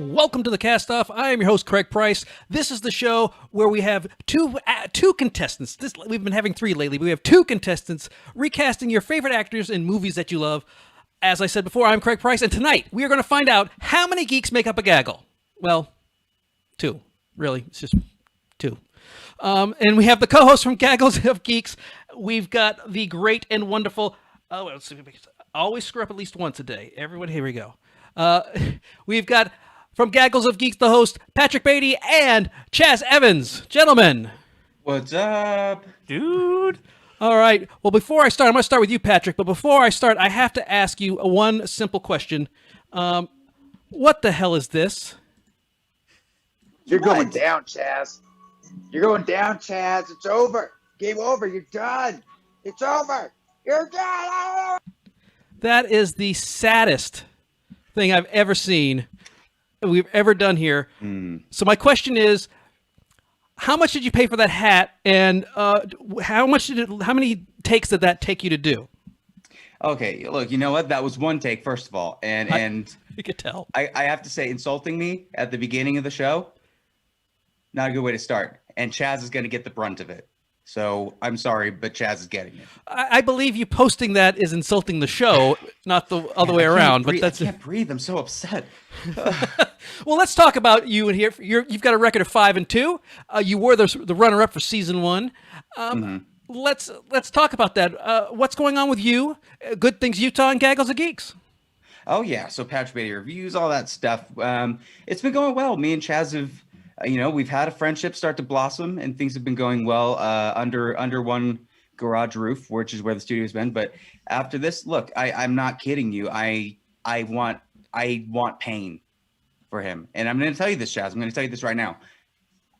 Welcome to the Cast Off. I am your host, Craig Price. This is the show where we have two contestants. We've been having three lately. But we have two contestants recasting your favorite actors in movies that you love. As I said before, I'm Craig Price, and tonight we are going to find out how many geeks make up a gaggle. Well, two. Really, it's just two. And we have the co-host from Gaggles of Geeks. We've got the great and wonderful... Oh, let's see. I always screw up at least once a day. Everyone, here we go. We've got... From Gaggles of Geeks, the host, Patrick Beatty and Chaz Evans. Gentlemen. What's up? Dude. All right. Well, before I start, I'm going to start with you, Patrick. But before I start, I have to ask you one simple question. What the hell is this? You're going down, Chaz. You're going down, Chaz. It's over. Game over. You're done. It's over. You're done. That is the saddest thing I've ever seen. We've ever done here. So my question is, how much did you pay for that hat, and how many takes did that take you to do? Okay, look, you know what? That was one take, first of all, and you could tell. I have to say, insulting me at the beginning of the show, not a good way to start. And Chaz is going to get the brunt of it. So I'm sorry, but Chaz is getting it. I believe you posting that is insulting the show, not the other way around. But I can't breathe. I'm so upset. Well, let's talk about you in here. You've got a record of 5-2. You were the runner-up for season 1. Let's talk about that. What's going on with you? Good Things Utah and Gaggles of Geeks. Oh yeah, so Patrick Beatty reviews, all that stuff. It's been going well. Me and Chaz have. We've had a friendship start to blossom, and things have been going well under one garage roof, which is where the studio's been. But after this, look, I'm not kidding you. I want pain for him, and I'm going to tell you this, Chaz. I'm going to tell you this right now.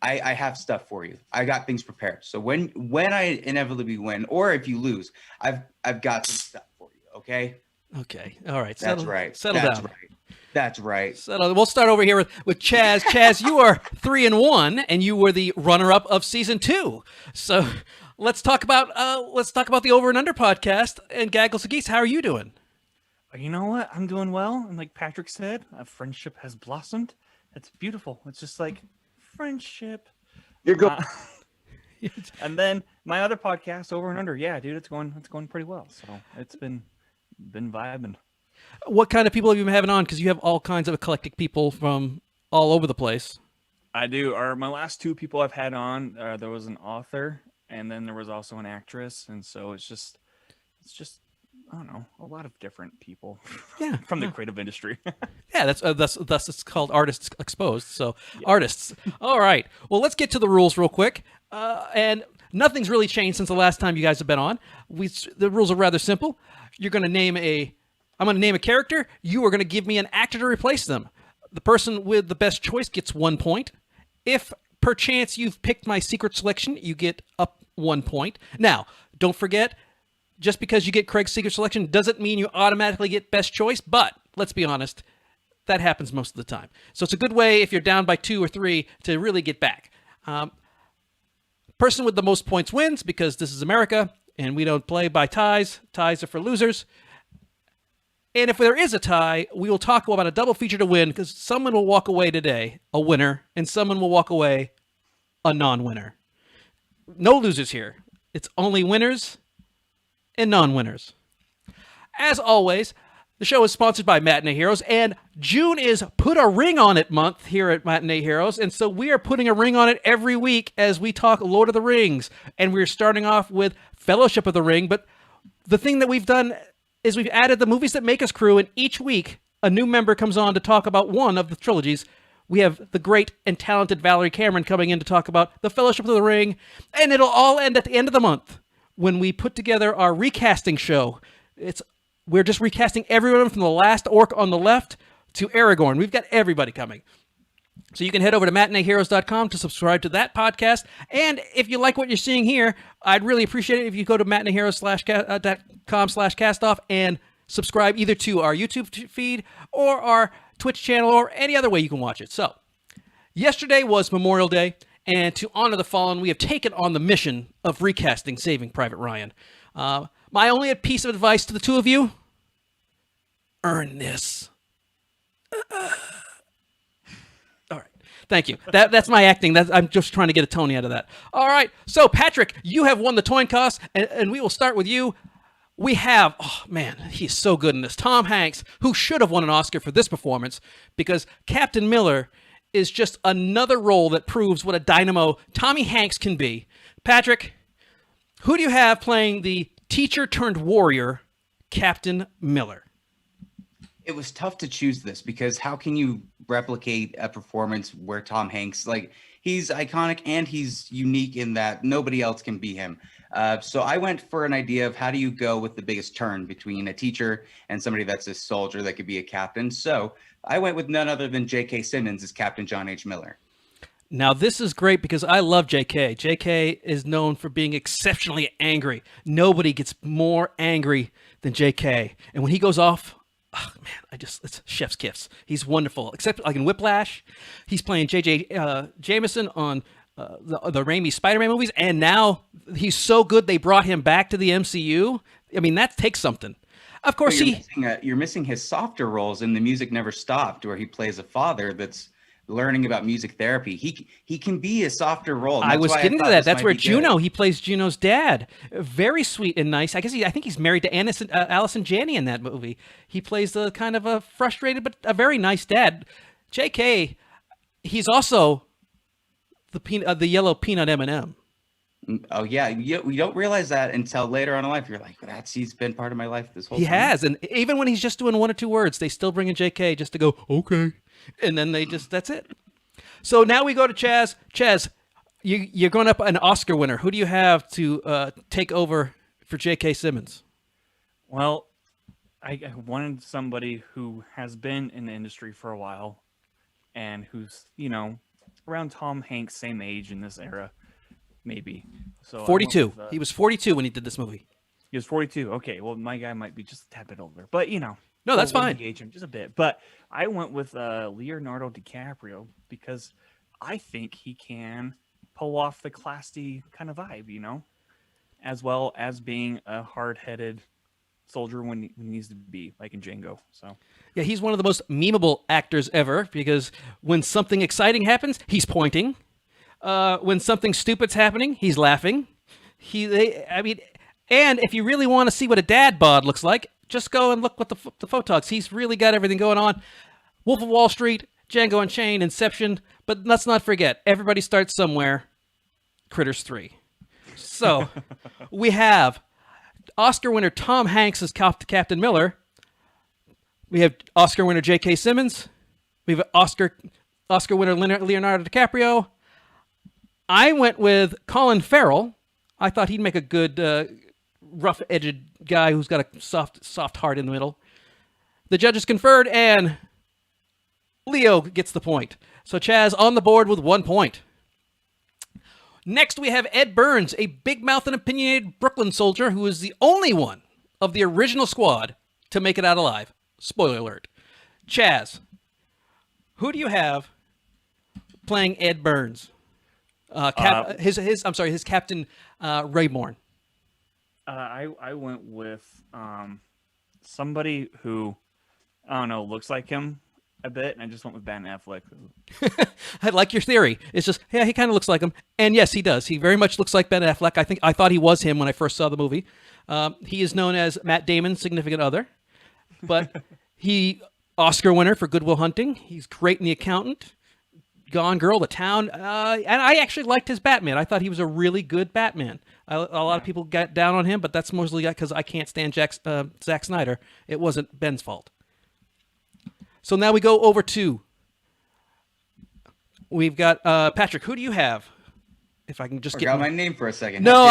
I have stuff for you. I got things prepared. So when I inevitably win, or if you lose, I've got some stuff for you. Okay. Okay. All right. That's right. Settle down. Right. That's right. We'll start over here with Chaz. Chaz, you are 3-1, and you were the runner-up of season 2. So let's talk about the Over and Under podcast and Gaggles of Geeks. How are you doing? You know what? I'm doing well. And like Patrick said, a friendship has blossomed. It's beautiful. It's just like friendship. You're good. And then my other podcast, Over and Under. Yeah, dude, it's going pretty well. So it's been vibing. What kind of people have you been having on? Because you have all kinds of eclectic people from all over the place. I do. My last two people I've had on, there was an author, and then there was also an actress, and so it's just I don't know, a lot of different people. Yeah, from the creative industry. Yeah, that's it's called Artists Exposed. So yeah. Artists. All right. Well, let's get to the rules real quick. And nothing's really changed since the last time you guys have been on. The rules are rather simple. I'm going to name a character. You are going to give me an actor to replace them. The person with the best choice gets 1 point. If perchance you've picked my secret selection, you get up 1 point. Now, don't forget, just because you get Craig's secret selection doesn't mean you automatically get best choice, but let's be honest, that happens most of the time. So it's a good way, if you're down by 2 or 3, to really get back. Person with the most points wins, because this is America, and we don't play by ties. Ties are for losers. And if there is a tie, we will talk about a double feature to win, because someone will walk away today a winner, and someone will walk away a non-winner. No losers here. It's only winners and non-winners. As always, the show is sponsored by Matinee Heroes, and June is Put a Ring on It month here at Matinee Heroes, and so we are putting a ring on it every week as we talk Lord of the Rings, and we're starting off with Fellowship of the Ring, but the thing that we've done is we've added the Movies That Make Us crew, and each week a new member comes on to talk about one of the trilogies. We have the great and talented Valerie Cameron coming in to talk about The Fellowship of the Ring, and it'll all end at the end of the month when we put together our recasting show. We're just recasting everyone from the last orc on the left to Aragorn. We've got everybody coming. So you can head over to matineeheroes.com to subscribe to that podcast. And if you like what you're seeing here, I'd really appreciate it if you go to matineeheroes.com/castoff and subscribe either to our YouTube feed or our Twitch channel or any other way you can watch it. So yesterday was Memorial Day, and to honor the fallen, we have taken on the mission of recasting Saving Private Ryan. My only piece of advice to the two of you, earn this. Thank you. That's my acting. I'm just trying to get a Tony out of that. All right. So, Patrick, you have won the coin toss, and we will start with you. We have, oh man, he's so good in this. Tom Hanks, who should have won an Oscar for this performance, because Captain Miller is just another role that proves what a dynamo Tommy Hanks can be. Patrick, who do you have playing the teacher turned warrior, Captain Miller? It was tough to choose this because how can you replicate a performance where Tom Hanks, like, he's iconic and he's unique in that nobody else can be him. So I went for an idea of how do you go with the biggest turn between a teacher and somebody that's a soldier that could be a captain. So I went with none other than J.K. Simmons as Captain John H. Miller. Now, this is great because I love J.K. J.K. is known for being exceptionally angry. Nobody gets more angry than J.K. And when he goes off, oh, man, it's chef's kiss. He's wonderful. Except like in Whiplash, he's playing J.J. Jameson on the Raimi Spider-Man movies, and now he's so good they brought him back to the MCU. I mean, that takes something. Of course, you're missing his softer roles in The Music Never Stopped, where he plays a father that's learning about music therapy. He can be a softer role. I was getting to that. That's where Juno. He plays Juno's dad. Very sweet and nice. I think he's married to Allison Janney in that movie. He plays the kind of a frustrated but a very nice dad. J.K. He's also the yellow peanut M&M. Oh yeah, you don't realize that until later on in life. You're like, he's been part of my life this whole time. He has, and even when he's just doing one or two words, they still bring in J.K. just to go, okay. And then that's it. So now we go to Chaz. Chaz, you're going up an Oscar winner. Who do you have to take over for J.K. Simmons? Well, I wanted somebody who has been in the industry for a while and who's, around Tom Hanks' same age in this era, maybe. So 42. He was 42 when he did this movie. He was 42. Okay, well, my guy might be just a tad bit older, but no, that's fine. Engage him just a bit, but I went with Leonardo DiCaprio because I think he can pull off the classy kind of vibe, as well as being a hard-headed soldier when he needs to be, like in Django. So yeah, he's one of the most memeable actors ever because when something exciting happens, he's pointing. When something stupid's happening, he's laughing. And if you really want to see what a dad bod looks like, just go and look at the photogs. He's really got everything going on. Wolf of Wall Street, Django Unchained, Inception. But let's not forget, everybody starts somewhere. Critters 3. So we have Oscar winner Tom Hanks as Captain Miller. We have Oscar winner J.K. Simmons. We have Oscar winner Leonardo DiCaprio. I went with Colin Farrell. I thought he'd make a good rough-edged guy who's got a soft heart in the middle. The judges conferred, and Leo gets the point. So Chaz on the board with 1 point. Next, we have Ed Burns, a big-mouthed and opinionated Brooklyn soldier who is the only one of the original squad to make it out alive. Spoiler alert. Chaz, who do you have playing Ed Burns? His Captain Rayborn. I went with somebody who, I don't know, looks like him a bit, and I just went with Ben Affleck. I like your theory. It's just, yeah, he kind of looks like him. And yes, he does. He very much looks like Ben Affleck. I thought he was him when I first saw the movie. He is known as Matt Damon's significant other, but he Oscar winner for Good Will Hunting. He's great in The Accountant, Gone Girl, The Town, and I actually liked his Batman. I thought he was a really good Batman. A lot of people got down on him, but that's mostly because I can't stand Zack Snyder. It wasn't Ben's fault. So now we go over to, we've got Patrick. Who do you have? If I can just Forgot my name for a second. No,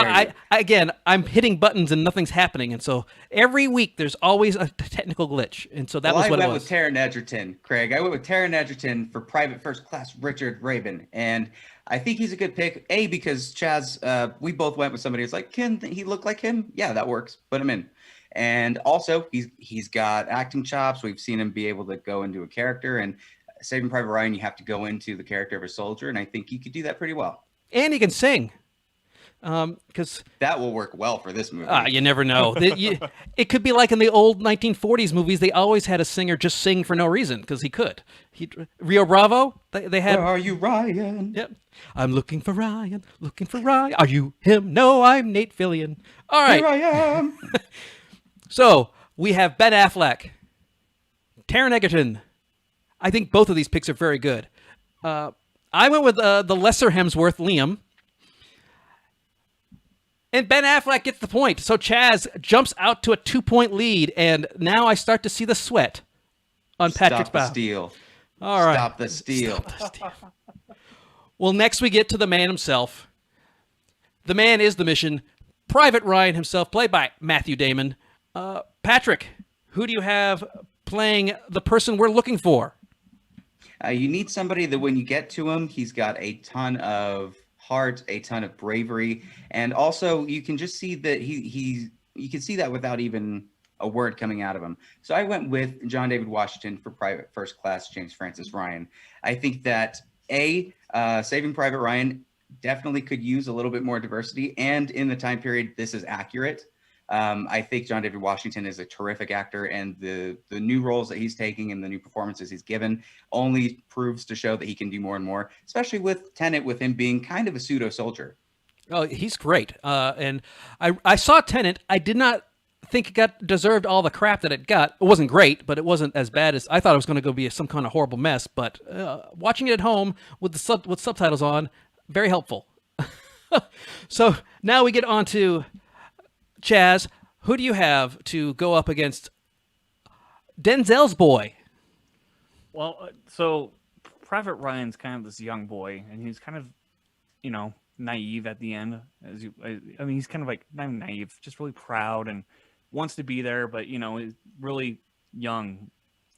I'm hitting buttons and nothing's happening, and so every week there's always a technical glitch, and so that was what it was. I went with Taron Egerton, Craig. I went with Taron Egerton for Private First Class Richard Raven, and I think he's a good pick. A, because Chaz, we both went with somebody who's like, can he look like him? Yeah, that works. Put him in. And also, he's got acting chops. We've seen him be able to go into a character, and Saving Private Ryan, you have to go into the character of a soldier, and I think he could do that pretty well. And he can sing. Because That will work well for this movie. you never know. It could be like in the old 1940s movies. They always had a singer just sing for no reason because he could. Rio Bravo. They had. Where are you, Ryan? Yep. I'm looking for Ryan. Looking for Ryan. Are you him? No, I'm Nate Fillion. All right. Here I am. So we have Ben Affleck, Taron Egerton. I think both of these picks are very good. I went with the lesser Hemsworth, Liam. And Ben Affleck gets the point. So Chaz jumps out to a 2-point lead, and now I start to see the sweat on Patrick's bow. Stop the steal. All right. Stop the steal. Well, next we get to the man himself. The man is the mission. Private Ryan himself, played by Matthew Damon. Patrick, who do you have playing the person we're looking for? You need somebody that when you get to him, he's got a ton of heart, a ton of bravery, and also you can just see that you can see that without even a word coming out of him. So I went with John David Washington for Private First Class James Francis Ryan. I think that Saving Private Ryan definitely could use a little bit more diversity, and in the time period, this is accurate. I think John David Washington is a terrific actor, and the new roles that he's taking and the new performances he's given only proves to show that he can do more and more, especially with Tenet, with him being kind of a pseudo soldier. Oh, he's great. And I saw Tenet. I did not think it deserved all the crap that it got. It wasn't great, but it wasn't as bad as I thought it was going to go be some kind of horrible mess. But watching it at home with with subtitles on, very helpful. So now we get on to Chaz. Who do you have to go up against Denzel's boy? Well, so Private Ryan's kind of this young boy, and he's kind of, naive at the end. He's kind of like not naive, just really proud and wants to be there, but is really young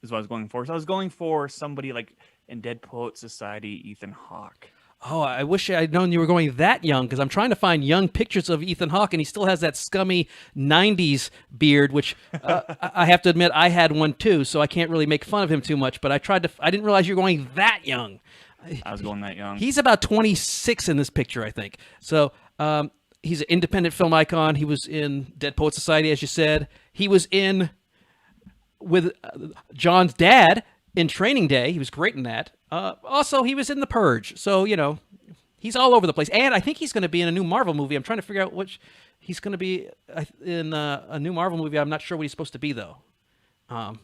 is what I was going for. So I was going for somebody like in Dead Poet Society, Ethan Hawke. Oh, I wish I'd known you were going that young, because I'm trying to find young pictures of Ethan Hawke, and he still has that scummy 90s beard, which I have to admit I had one too, so I can't really make fun of him too much, but I didn't realize you were going that young. I was going that young. He's about 26 in this picture, I think. So he's an independent film icon. He was in Dead Poet Society, as you said. He was in with John's dad in Training Day. He was great in that. Also, he was in The Purge. So, he's all over the place. And I think he's going to be in a new Marvel movie. I'm trying to figure out which he's going to be in a new Marvel movie. I'm not sure what he's supposed to be, though. Well,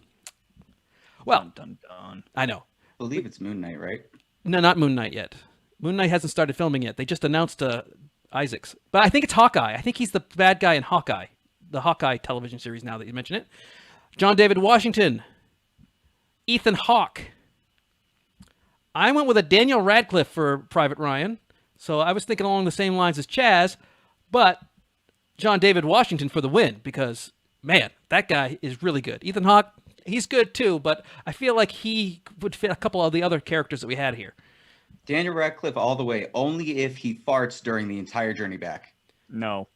Dun, dun. I know. I believe it's Moon Knight, right? No, not Moon Knight yet. Moon Knight hasn't started filming yet. They just announced Isaacs. But I think it's Hawkeye. I think he's the bad guy in Hawkeye, the Hawkeye television series, now that you mention it. John David Washington. Ethan Hawke. I went with a Daniel Radcliffe for Private Ryan, so I was thinking along the same lines as Chaz, but John David Washington for the win, because, man, that guy is really good. Ethan Hawke, he's good too, but I feel like he would fit a couple of the other characters that we had here. Daniel Radcliffe all the way, only if he farts during the entire journey back. No.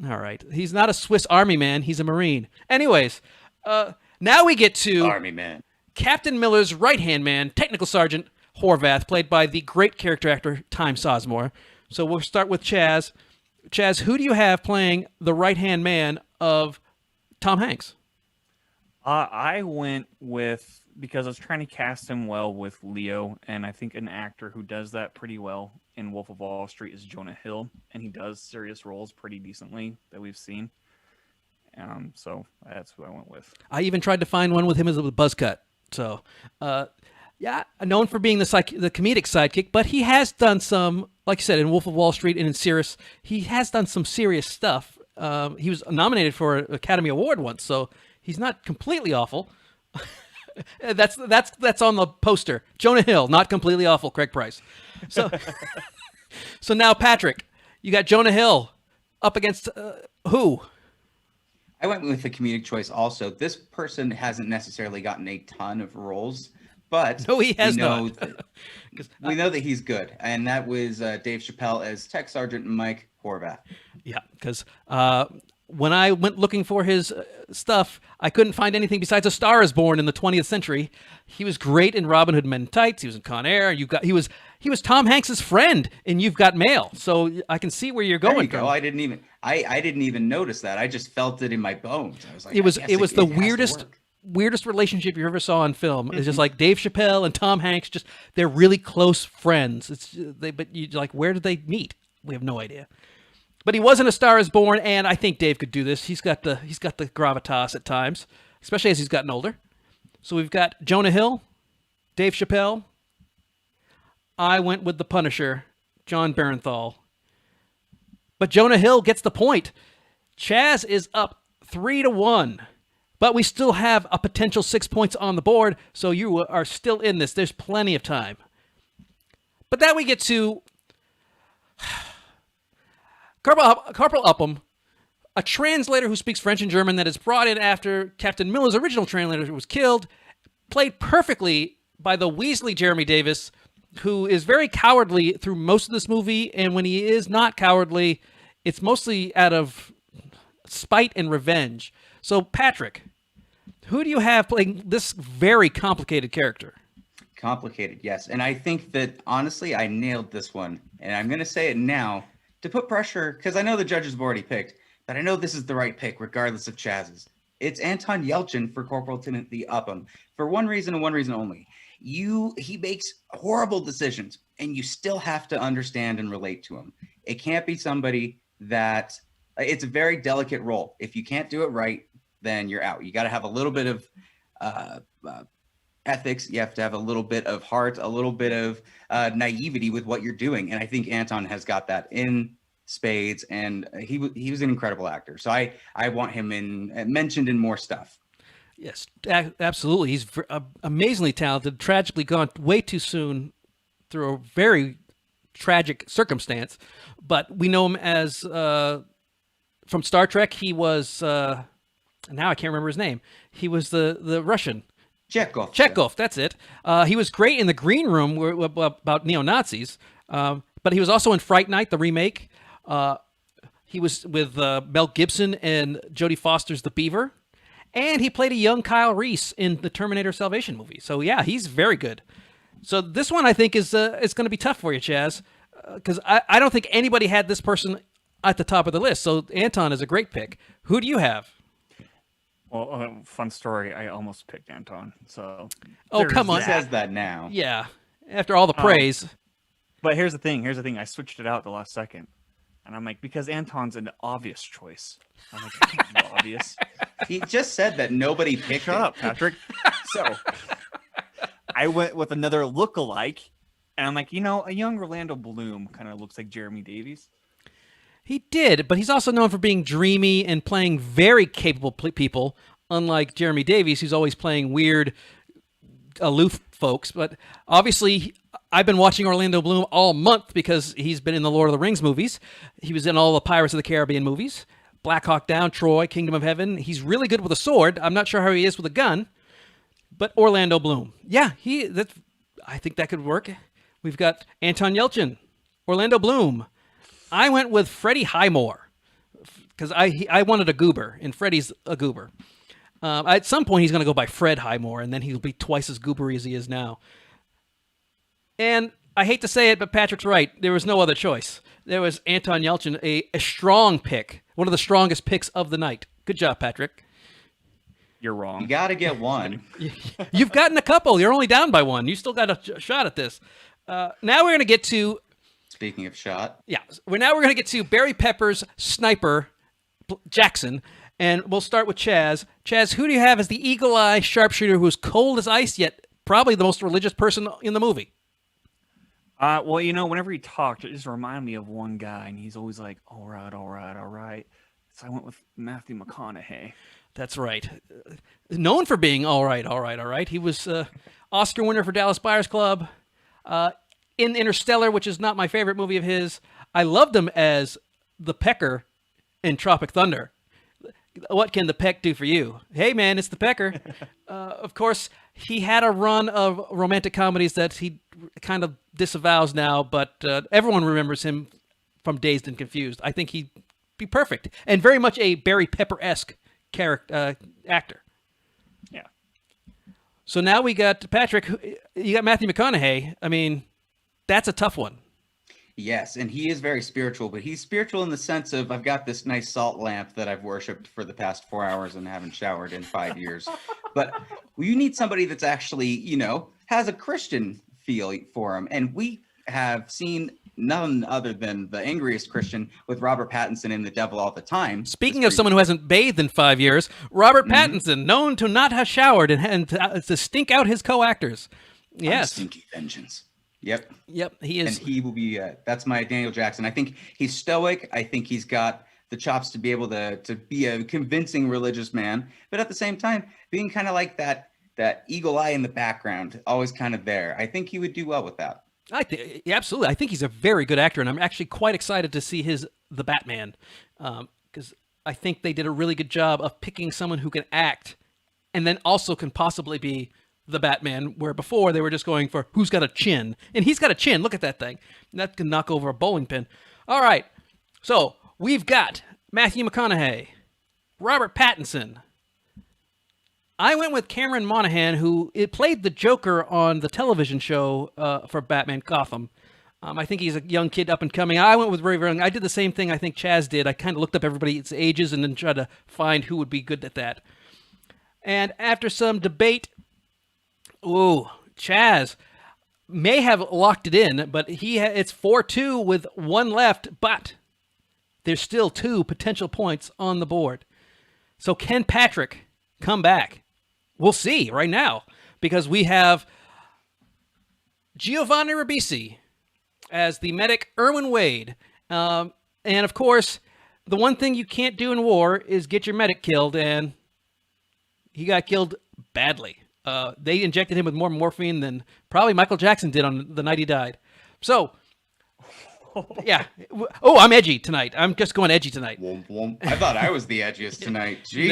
All right. He's not a Swiss Army man, he's a Marine. Anyways, now we get to Army man. Captain Miller's right-hand man, Technical Sergeant Horvath, played by the great character actor Time Sizemore. So we'll start with Chaz. Chaz, who do you have playing the right-hand man of Tom Hanks? I went with, because I was trying to cast him well with Leo, and I think an actor who does that pretty well in Wolf of Wall Street is Jonah Hill, and he does serious roles pretty decently that we've seen. So that's who I went with. I even tried to find one with him as a buzz cut. So, yeah, known for being the comedic sidekick, but he has done some, like you said, in Wolf of Wall Street and in Cirrus, he has done some serious stuff. He was nominated for an Academy Award once, so he's not completely awful. That's on the poster. Jonah Hill, not completely awful. Craig Price. So, so now Patrick, you got Jonah Hill up against who? I went with the comedic choice also. This person hasn't necessarily gotten a ton of roles, but no, he has not. That, we know that he's good, and that was Dave Chappelle as Tech Sergeant Mike Horvath. Yeah, because when I went looking for his stuff, I couldn't find anything besides A Star Is Born in the 20th century. He was great in Robin Hood Men in Tights. He was in Con Air. He He was Tom Hanks's friend in You've Got Mail. So I can see where you're going. There you from. go. I didn't even notice that. I just felt it in my bones. I was like, It was the has to work. weirdest relationship you ever saw on film. It's just like Dave Chappelle and Tom Hanks. Just they're really close friends. But you like, where did they meet? We have no idea. But he wasn't A Star Is Born, and I think Dave could do this. He's got the gravitas at times, especially as he's gotten older. So we've got Jonah Hill, Dave Chappelle. I went with The Punisher, John Barenthal. But Jonah Hill gets the point. Chaz is up 3-1. But we still have a potential 6 points on the board, so you are still in this. There's plenty of time. But then we get to Corporal Upham, a translator who speaks French and German that is brought in after Captain Miller's original translator was killed, played perfectly by the Weasley Jeremy Davis, who is very cowardly through most of this movie, and when he is not cowardly, it's mostly out of spite and revenge. So, Patrick, who do you have playing this very complicated character? Complicated, yes. And I think that, honestly, I nailed this one. And I'm going to say it now to put pressure, because I know the judges have already picked, but I know this is the right pick, regardless of Chaz's. It's Anton Yelchin for Corporal Timothy Upham, for one reason and one reason only. He makes horrible decisions, and you still have to understand and relate to him. It can't be somebody that... It's a very delicate role. If you can't do it right, then you're out. You got to have a little bit of ethics. You have to have a little bit of heart, a little bit of naivety with what you're doing. And I think Anton has got that in spades, and he was an incredible actor. So I want him mentioned in more stuff. Yes, absolutely. He's amazingly talented, tragically gone way too soon through a very tragic circumstance. But we know him as... from Star Trek, he was, now I can't remember his name. He was the Russian. Chekhov, that's it. He was great in The Green Room about neo-Nazis, but he was also in Fright Night, the remake. He was with Mel Gibson and Jodie Foster's The Beaver. And he played a young Kyle Reese in the Terminator Salvation movie. So, yeah, he's very good. So this one, I think, is going to be tough for you, Chaz, because I don't think anybody had this person at the top of the list. So Anton is a great pick. Who do you have? Well, fun story. I almost picked Anton. So come on. He says that now. Yeah. After all the praise. But here's the thing. I switched it out at the last second. And I'm like, because Anton's an obvious choice. I'm like, it can't be obvious. He just said that nobody picked Shut it. up, Patrick. So I went with another look-alike. And I'm like, a young Orlando Bloom kind of looks like Jeremy Davies. He did, but he's also known for being dreamy and playing very capable people, unlike Jeremy Davies, who's always playing weird, aloof folks. But obviously, I've been watching Orlando Bloom all month because he's been in the Lord of the Rings movies. He was in all the Pirates of the Caribbean movies, Black Hawk Down, Troy, Kingdom of Heaven. He's really good with a sword. I'm not sure how he is with a gun, but Orlando Bloom. Yeah, I think that could work. We've got Anton Yelchin, Orlando Bloom. I went with Freddie Highmore because I wanted a goober, and Freddie's a goober. At some point, he's going to go by Fred Highmore, and then he'll be twice as goobery as he is now. And I hate to say it, but Patrick's right. There was no other choice. There was Anton Yelchin, a strong pick, one of the strongest picks of the night. Good job, Patrick. You're wrong. You got to get one. You've gotten a couple. You're only down by one. You still got a shot at this. Now we're going to get to... Speaking of shot. Yeah. We're going to get to Barry Pepper's sniper, Jackson, and we'll start with Chaz. Chaz, who do you have as the eagle-eye sharpshooter who's cold as ice, yet probably the most religious person in the movie? Well, whenever he talked, it just reminded me of one guy, and he's always like, all right. So I went with Matthew McConaughey. That's right. Known for being all right. He was Oscar winner for Dallas Buyers Club. In Interstellar, which is not my favorite movie of his. I loved him as the Pecker in Tropic Thunder. What can the Peck do for you? Hey, man, it's the Pecker. Of course, he had a run of romantic comedies that he kind of disavows now, but everyone remembers him from Dazed and Confused. I think he'd be perfect, and very much a Barry Pepper-esque actor. Yeah. So now we got Patrick. You got Matthew McConaughey. I mean... That's a tough one. Yes, and he is very spiritual, but he's spiritual in the sense of I've got this nice salt lamp that I've worshipped for the past 4 hours and haven't showered in 5 years. But you need somebody that's actually, you know, has a Christian feel for him. And we have seen none other than the angriest Christian with Robert Pattinson in The Devil All the Time. Speaking of someone who hasn't bathed in 5 years, Robert Pattinson, known to not have showered and to stink out his co-actors. Yes. Stinky vengeance. Yep. He is. And he will be, that's my Daniel Jackson. I think he's stoic. I think he's got the chops to be able to be a convincing religious man, but at the same time, being kind of like that eagle eye in the background, always kind of there. I think he would do well with that. Absolutely. I think he's a very good actor, and I'm actually quite excited to see the Batman, because I think they did a really good job of picking someone who can act and then also can possibly be the Batman, where before they were just going for who's got a chin. And he's got a chin. Look at that thing. That can knock over a bowling pin. All right. So we've got Matthew McConaughey, Robert Pattinson. I went with Cameron Monaghan, who played the Joker on the television show for Batman Gotham. I think he's a young kid up and coming. I went with Ray Young. I did the same thing I think Chaz did. I kind of looked up everybody's ages and then tried to find who would be good at that. And after some debate, Chaz may have locked it in, but it's 4-2 with one left, but there's still 2 potential points on the board. So can Patrick come back? We'll see right now, because we have Giovanni Ribisi as the medic Irwin Wade. And of course, the one thing you can't do in war is get your medic killed, and he got killed badly. They injected him with more morphine than probably Michael Jackson did on the night he died. So, yeah. Oh, I'm edgy tonight. I'm just going edgy tonight. I thought I was the edgiest tonight. Jeez.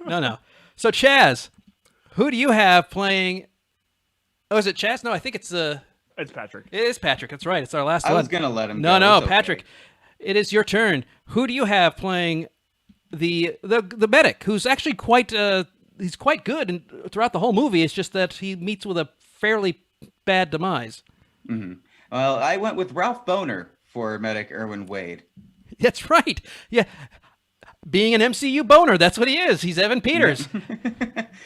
No. So, Chaz, who do you have playing? Oh, is it Chaz? No, I think it's Patrick. It is Patrick. That's right. It's our last one. I was going to let him go. No, It's okay. Patrick. It is your turn. Who do you have playing the medic, who's actually quite he's quite good throughout the whole movie. It's just that he meets with a fairly bad demise. Mm-hmm. Well, I went with Ralph Boner for medic Irwin Wade. That's right. Yeah. Being an MCU boner, that's what he is. He's Evan Peters.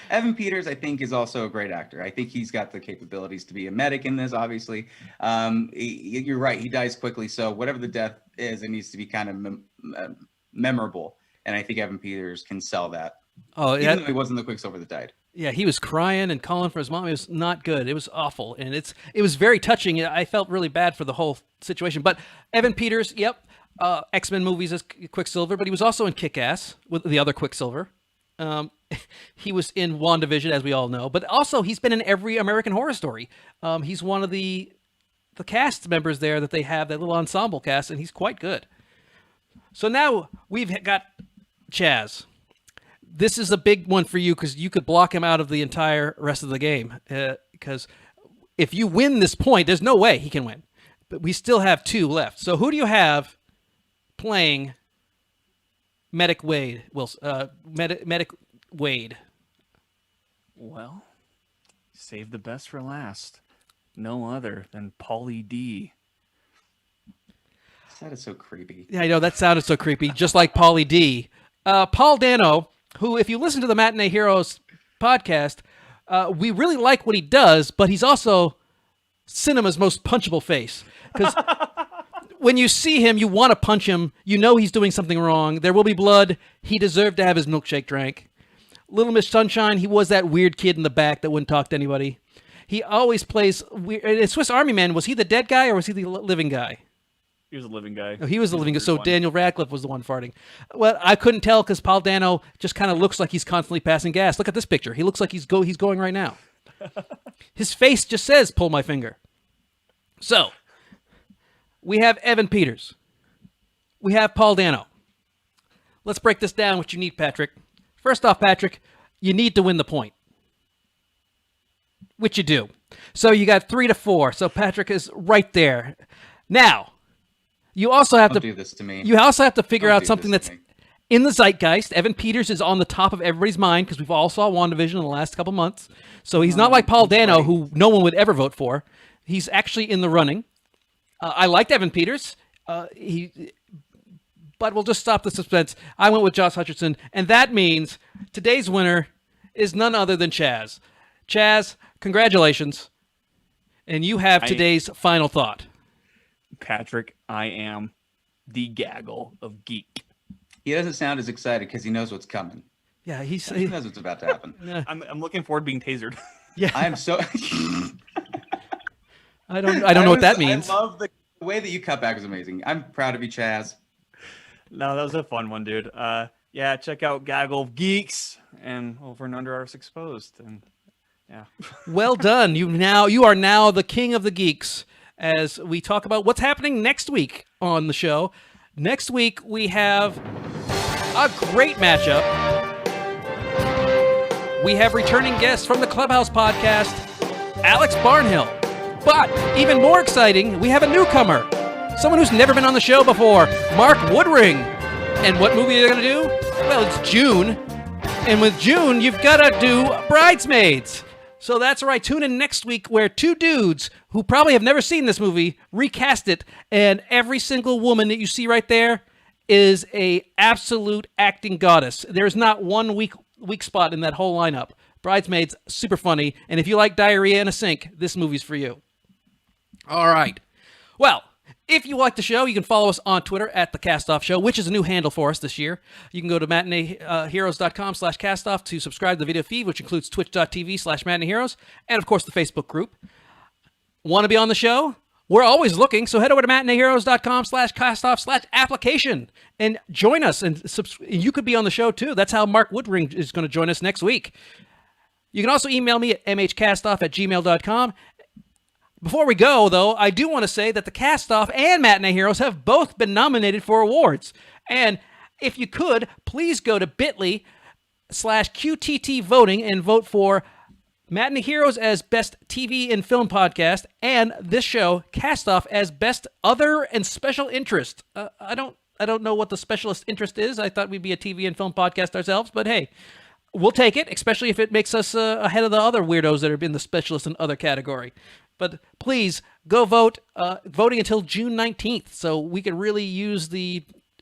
Evan Peters, I think, is also a great actor. I think he's got the capabilities to be a medic in this, obviously. You're right. He dies quickly. So whatever the death is, it needs to be kind of memorable. And I think Evan Peters can sell that. Oh, yeah. Even though he wasn't the Quicksilver that died. Yeah, he was crying and calling for his mom. It was not good. It was awful. And it was very touching. I felt really bad for the whole situation. But Evan Peters, yep. X-Men movies as Quicksilver, but he was also in Kick-Ass with the other Quicksilver. He was in WandaVision, as we all know, but also he's been in every American Horror Story. He's one of the cast members there that they have, that little ensemble cast, and he's quite good. So now we've got Chaz. This is a big one for you because you could block him out of the entire rest of the game. Because if you win this point, there's no way he can win. But we still have 2 left. So who do you have playing Medic Wade? Medic Wade. Well, save the best for last. No other than Paulie D. That is so creepy. Yeah, I know, that sounded so creepy, just like Paulie D. Paul Dano, who, if you listen to the Matinee Heroes podcast, we really like what he does, but he's also cinema's most punchable face. Because when you see him, you want to punch him. You know he's doing something wrong. There will be blood. He deserved to have his milkshake drank. Little Miss Sunshine, he was that weird kid in the back that wouldn't talk to anybody. He always plays weird. In Swiss Army Man, was he the dead guy or was he the living guy? He was a living guy. Oh, he was the living guy. So one. Daniel Radcliffe was the one farting. Well, I couldn't tell because Paul Dano just kind of looks like he's constantly passing gas. Look at this picture. He looks like he's going right now. His face just says, pull my finger. So, we have Evan Peters. We have Paul Dano. Let's break this down, what you need, Patrick. First off, Patrick, you need to win the point. Which you do. So you got 3-4. So Patrick is right there. Now, you also have Don't do this to me. You also have to figure Don't out do something this that's to me. in the zeitgeist. Evan Peters is on the top of everybody's mind because we've all saw WandaVision in the last couple months. So he's not like Paul Dano, right. who no one would ever vote for. He's actually in the running. I liked Evan Peters. But we'll just stop the suspense. I went with Josh Hutcherson, and that means today's winner is none other than Chaz. Chaz, congratulations. And you have today's final thought. Patrick, I am the Gaggle of Geek. He doesn't sound as excited because he knows what's coming. Yeah, He knows what's about to happen. I'm looking forward to being tasered. Yeah, I am so. I don't know what that means. I love the way that you cut back is amazing. I'm proud of you, Chaz. No, that was a fun one, dude. Yeah, check out Gaggle of Geeks and Over and Under Arse Exposed, and yeah. Well done. You are now the king of the geeks as we talk about what's happening next week on the show. Next week we have a great matchup. We have returning guests from the Clubhouse podcast, Alex Barnhill. But even more exciting, we have a newcomer, someone who's never been on the show before, Mark Woodring. And what movie are they going to do? Well, it's June. And with June, you've got to do Bridesmaids. So that's right. Tune in next week where two dudes who probably have never seen this movie recast it. And every single woman that you see right there is a absolute acting goddess. There's not one weak spot in that whole lineup. Bridesmaids, super funny. And if you like diarrhea in a sink, this movie's for you. All right. Well, if you like the show, you can follow us on Twitter at The Castoff Show, which is a new handle for us this year. You can go to matineeheroes.com/castoff to subscribe to the video feed, which includes twitch.tv/matineeheroes, and, of course, the Facebook group. Want to be on the show? We're always looking, so head over to matineeheroes.com/castoff/application and join us. And you could be on the show, too. That's how Mark Woodring is going to join us next week. You can also email me at mhcastoff@gmail.com. Before we go, though, I do want to say that the Castoff and Matinee Heroes have both been nominated for awards. And if you could, please go to bit.ly/QTT voting and vote for Matinee Heroes as Best TV and Film Podcast and this show, Castoff, as Best Other and Special Interest. I don't know what the specialist interest is. I thought we'd be a TV and film podcast ourselves, but hey, we'll take it, especially if it makes us ahead of the other weirdos that have been the specialist in other category. But please go vote, voting until June 19th, so we could really use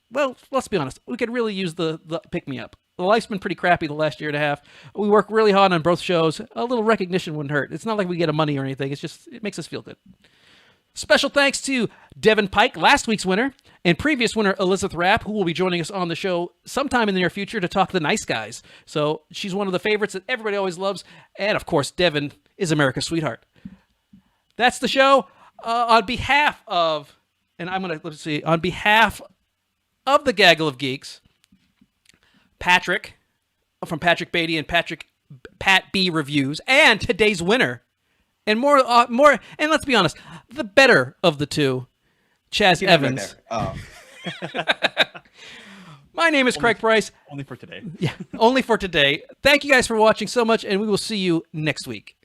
well, let's be honest, we could really use the pick-me-up. The life's been pretty crappy the last year and a half. We work really hard on both shows. A little recognition wouldn't hurt. It's not like we get a money or anything. It makes us feel good. Special thanks to Devin Pike, last week's winner, and previous winner Elizabeth Rapp, who will be joining us on the show sometime in the near future to talk The Nice Guys. So she's one of the favorites that everybody always loves. And, of course, Devin is America's sweetheart. That's the show. On behalf of the Gaggle of Geeks, Patrick from Patrick Beatty and Pat B Reviews, and today's winner, and more, and let's be honest, the better of the two, Chaz Evans. Right My name is Craig Price. Only for today. Yeah, only for today. Thank you guys for watching so much, and we will see you next week.